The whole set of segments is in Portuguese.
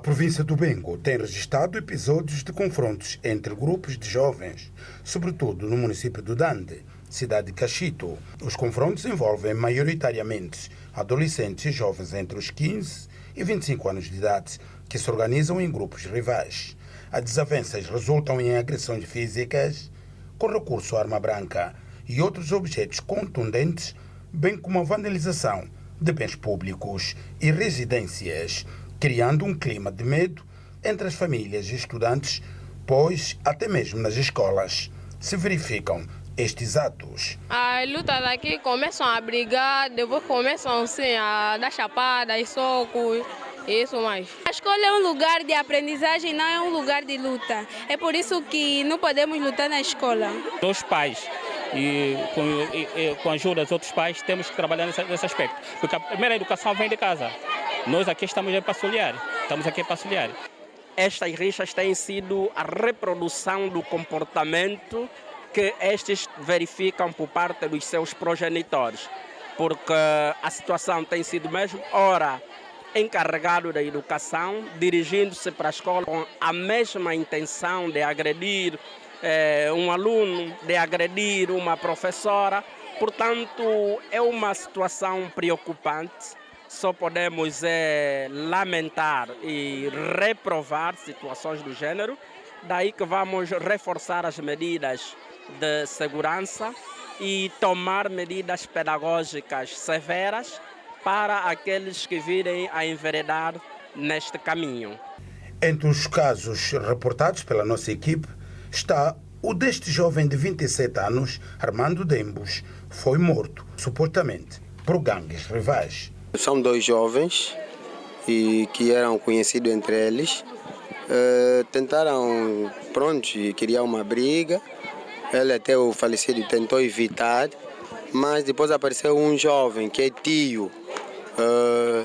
província do Bengo tem registrado episódios de confrontos entre grupos de jovens, sobretudo no município do Dande, cidade de Cachito. Os confrontos envolvem maioritariamente adolescentes e jovens entre os 15 e 25 anos de idade, que se organizam em grupos rivais. As desavenças resultam em agressões físicas, com recurso à arma branca e outros objetos contundentes, bem como a vandalização de bens públicos e residências, criando um clima de medo entre as famílias e estudantes, pois até mesmo nas escolas se verificam estes atos. As lutas daqui começam a brigar, depois começam assim, a dar chapadas, socos, isso mais. A escola é um lugar de aprendizagem, não é um lugar de luta. É por isso que não podemos lutar na escola. Os pais e com a ajuda dos outros pais temos que trabalhar nesse aspecto, porque a primeira educação vem de casa. Nós aqui estamos para auxiliar. Estas rixas têm sido a reprodução do comportamento que estes verificam por parte dos seus progenitores, porque a situação tem sido mesmo, ora, encarregado da educação, dirigindo-se para a escola com a mesma intenção de agredir um aluno, de agredir uma professora. Portanto, é uma situação preocupante. Só podemos lamentar e reprovar situações do gênero. Daí que vamos reforçar as medidas de segurança e tomar medidas pedagógicas severas para aqueles que virem a enveredar neste caminho. Entre os casos reportados pela nossa equipe está o deste jovem de 27 anos, Armando Dembos, foi morto, supostamente, por gangues rivais. São dois jovens e que eram conhecidos entre eles. Tentaram, criar uma briga. Ele, até o falecido, tentou evitar, mas depois apareceu um jovem que é tio,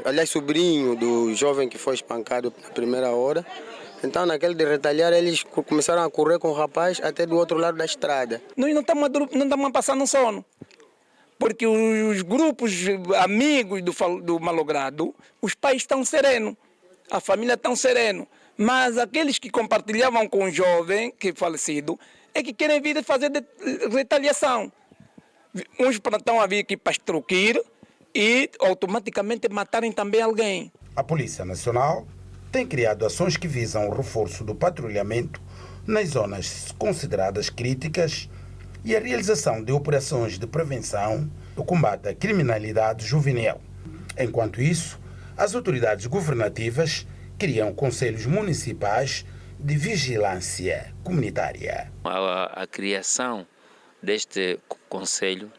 aliás, sobrinho do jovem que foi espancado na primeira hora. Então, naquele de retalhar, eles começaram a correr com o rapaz até do outro lado da estrada. Nós não estamos passando sono, porque os grupos amigos do malogrado, os pais estão serenos, a família está serena, mas aqueles que compartilhavam com o jovem que é falecido é que querem vir fazer retaliação. Uns estão a vir aqui para extorquir e automaticamente matarem também alguém. A Polícia Nacional tem criado ações que visam o reforço do patrulhamento nas zonas consideradas críticas e a realização de operações de prevenção do combate à criminalidade juvenil. Enquanto isso, as autoridades governativas criam conselhos municipais de vigilância comunitária. A criação deste conselho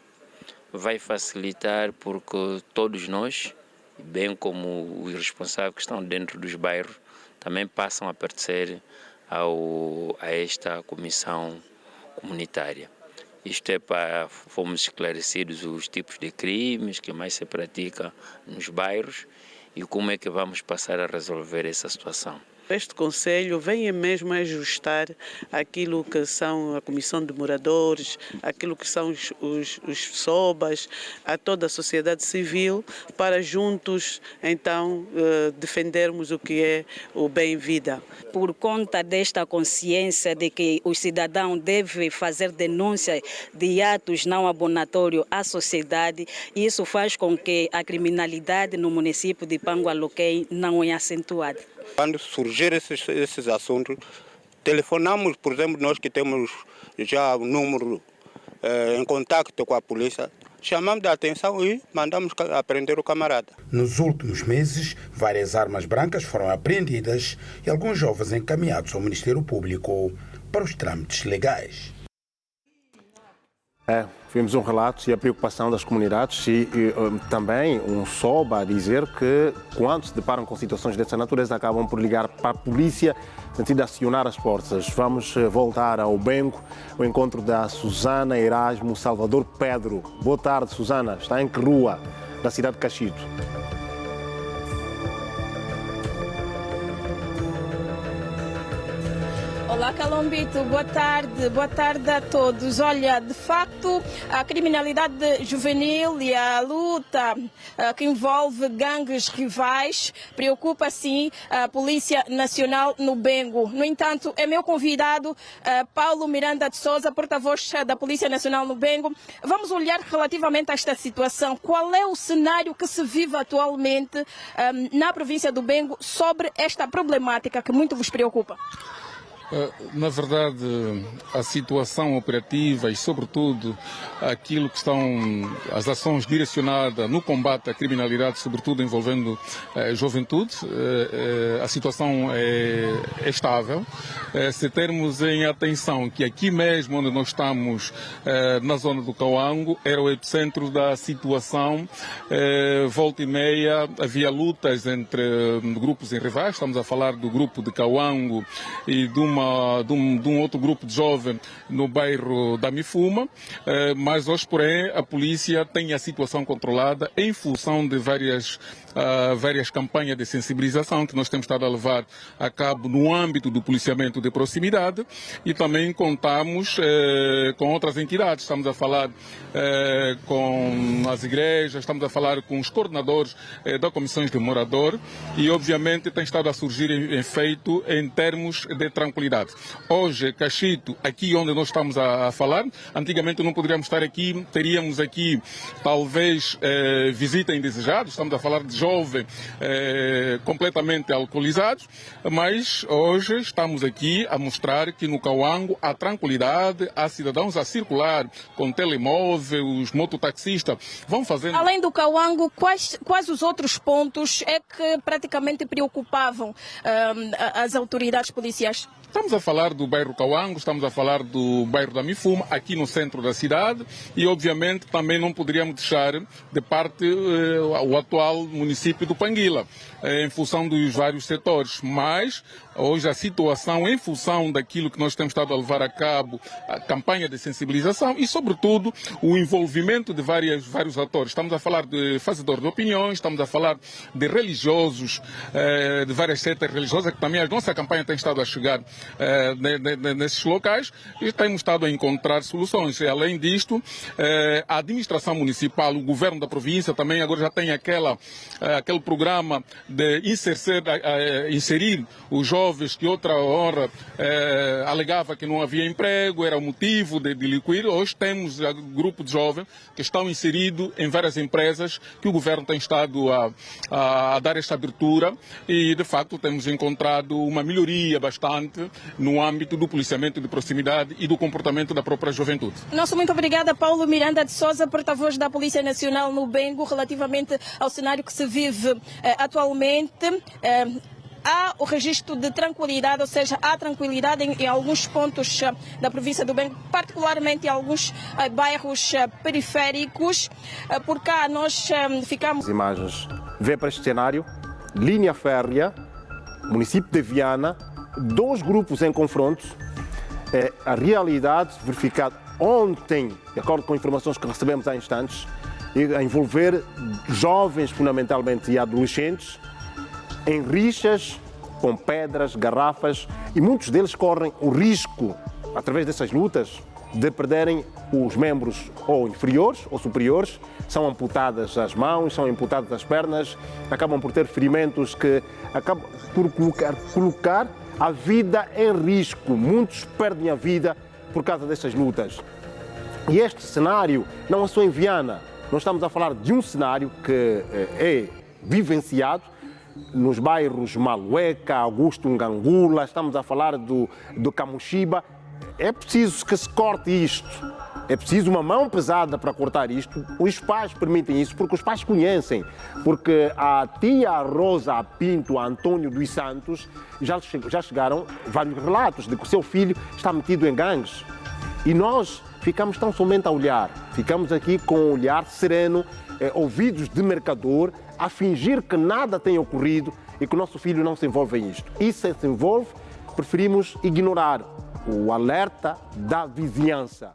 vai facilitar porque todos nós, bem como os responsáveis que estão dentro dos bairros, também passam a pertencer a esta comissão comunitária. Isto é para fomos esclarecidos os tipos de crimes que mais se praticam nos bairros e como é que vamos passar a resolver essa situação. Este Conselho vem mesmo ajustar aquilo que são a Comissão de Moradores, aquilo que são os SOBAs, a toda a sociedade civil, para juntos, então, defendermos o que é o bem-vida. Por conta desta consciência de que o cidadão deve fazer denúncia de atos não abonatórios à sociedade, isso faz com que a criminalidade no município de Pangualoquém não é acentuada. Quando surgir esses assuntos, telefonamos, por exemplo, nós que temos já o número em contato com a polícia, chamamos a atenção e mandamos prender o camarada. Nos últimos meses, várias armas brancas foram apreendidas e alguns jovens encaminhados ao Ministério Público para os trâmites legais. Vimos um relato e a preocupação das comunidades e também um SOBA a dizer que quando se deparam com situações dessa natureza acabam por ligar para a polícia no sentido de acionar as forças. Vamos voltar ao Bengo, o encontro da Susana Erasmo Salvador Pedro. Boa tarde, Susana. Está em que rua da cidade de Cachito? Olá, Calombito, boa tarde a todos. Olha, de facto, a criminalidade juvenil e a luta que envolve gangues rivais preocupa, sim, a Polícia Nacional no Bengo. No entanto, é meu convidado Paulo Miranda de Souza, porta-voz da Polícia Nacional no Bengo. Vamos olhar relativamente a esta situação. Qual é o cenário que se vive atualmente na província do Bengo sobre esta problemática que muito vos preocupa? Na verdade, a situação operativa e, sobretudo, aquilo que são as ações direcionadas no combate à criminalidade, sobretudo envolvendo juventude, a situação é estável. Se termos em atenção que aqui mesmo onde nós estamos, na zona do Cauango, era o epicentro da situação, volta e meia havia lutas entre grupos em rivais, estamos a falar do grupo de Cauango e de um outro grupo de jovens no bairro da Mifuma, mas hoje, porém, a polícia tem a situação controlada em função de várias campanhas de sensibilização que nós temos estado a levar a cabo no âmbito do policiamento de proximidade, e também contamos com outras entidades. Estamos a falar com as igrejas, estamos a falar com os coordenadores das comissões de morador, e obviamente tem estado a surgir efeito em termos de tranquilidade. Hoje, Cachito, aqui onde nós estamos a falar, antigamente não poderíamos estar aqui, teríamos aqui talvez visita indesejada, estamos a falar de jovens completamente alcoolizados, mas hoje estamos aqui a mostrar que no Cauango há tranquilidade, há cidadãos a circular com telemóvel, os mototaxistas vão fazendo... Além do Cauango, quais os outros pontos é que praticamente preocupavam as autoridades policiais? Estamos a falar do bairro Cauango, estamos a falar do bairro da Mifuma, aqui no centro da cidade, e obviamente também não poderíamos deixar de parte o atual município do Panguila, em função dos vários setores. Mas hoje a situação, em função daquilo que nós temos estado a levar a cabo, a campanha de sensibilização e, sobretudo, o envolvimento de vários atores. Estamos a falar de fazedores de opiniões, estamos a falar de religiosos, de várias setas religiosas, que também a nossa campanha tem estado a chegar nesses locais, e temos estado a encontrar soluções. E, além disto, a administração municipal, o governo da província também agora já tem aquele programa de inserir os jovens que outra hora alegava que não havia emprego, era o motivo de liquidar. Hoje temos um grupo de jovens que estão inseridos em várias empresas que o governo tem estado a dar esta abertura, e de facto temos encontrado uma melhoria bastante no âmbito do policiamento de proximidade e do comportamento da própria juventude. Muito obrigada, Paulo Miranda de Souza, porta-voz da Polícia Nacional no Bengo, relativamente ao cenário que se vive atualmente. Há o registro de tranquilidade, ou seja, há tranquilidade em alguns pontos da província do Bengo, particularmente em alguns bairros periféricos. Por cá nós ficamos... As imagens vê para este cenário, linha férrea, município de Viana, dois grupos em confronto, a realidade verificada ontem, de acordo com informações que recebemos há instantes, a envolver jovens fundamentalmente e adolescentes em rixas com pedras, garrafas, e muitos deles correm o risco, através dessas lutas, de perderem os membros ou inferiores ou superiores, são amputadas as mãos, são amputadas as pernas, acabam por ter ferimentos que acabam por colocar a vida em risco. Muitos perdem a vida por causa dessas lutas. E este cenário não é só em Viana. Nós estamos a falar de um cenário que é vivenciado nos bairros Malueca, Augusto Ngangula, estamos a falar do Camuxiba. É preciso que se corte isto. É preciso uma mão pesada para cortar isto. Os pais permitem isso porque os pais conhecem. Porque a tia Rosa Pinto, a Antônio dos Santos, já chegaram vários relatos de que o seu filho está metido em gangues. E nós ficamos tão somente a olhar. Ficamos aqui com um olhar sereno, ouvidos de mercador, a fingir que nada tem ocorrido e que o nosso filho não se envolve em isto. E se envolve, preferimos ignorar o alerta da vizinhança.